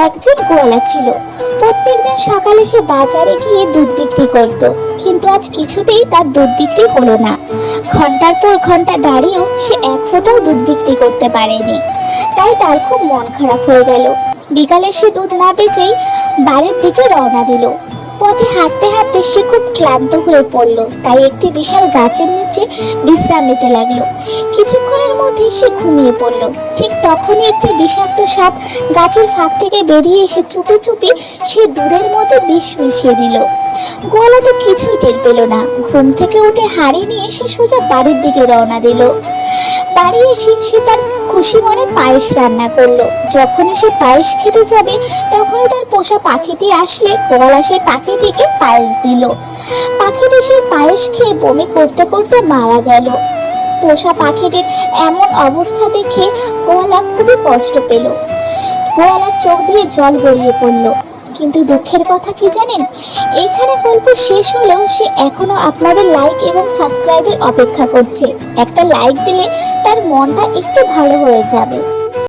একজন গোয়ালা ছিল। প্রত্যেকদিন সকালে সে বাজারে গিয়ে দুধ বিক্রি করত, কিন্তু আজ কিছুতেই তার দুধ বিক্রি হলো না। ঘন্টার পর ঘন্টা দাঁড়িয়েও সে এক ফোঁটাও দুধ বিক্রি করতে পারেনি। তাই তার খুব মন খারাপ হয়ে গেল। বিকালে সে দুধ না বেচেই বাড়ির দিকে রওনা দিল। পথে হাঁটতে হাঁটতে সে খুব ক্লান্ত হয়ে পড়ল, তাই একটি বিশাল গাছের নিচে বিশ্রাম নিতে লাগলো। কিছুক্ষণের মধ্যেই সে ঘুমিয়ে পড়ল। ঠিক তখনই একটি বিষাক্ত সাপ গাছের ফাঁক থেকে বেরিয়ে এসে চুপি চুপি সে দুধের মধ্যে বিষ মিশিয়ে দিল। গোয়ালা তো কিছুই টের পেল না। ঘুম থেকে উঠে হাঁড়ি নিয়ে সে সোজা বাড়ির দিকে রওনা দিল। বাড়ি এসে সে তার খুশি মনে পায়েস রান্না করলো। যখনই সে পায়েস খেতে যাবে তখনই তার পোষা পাখিটি আসলে গোয়ালা সেই পাখিটিকে পায়েস দিল। পাখিটি সেই পায়েস খেয়ে বমি করতে করতে মারা গেল। পোষা পাখিটির এমন অবস্থা দেখে গোয়ালা খুবই কষ্ট পেল। গোয়ালার চোখ দিয়ে জল গড়িয়ে পড়ল। কিন্তু দুঃখের কথা কি জানেন, এইখানে গল্প শেষ হলেও সে এখনো আপনাদের লাইক এবং সাবস্ক্রাইবের অপেক্ষা করছে। একটা লাইক দিলে তার মনটা একটু ভালো হয়ে যাবে।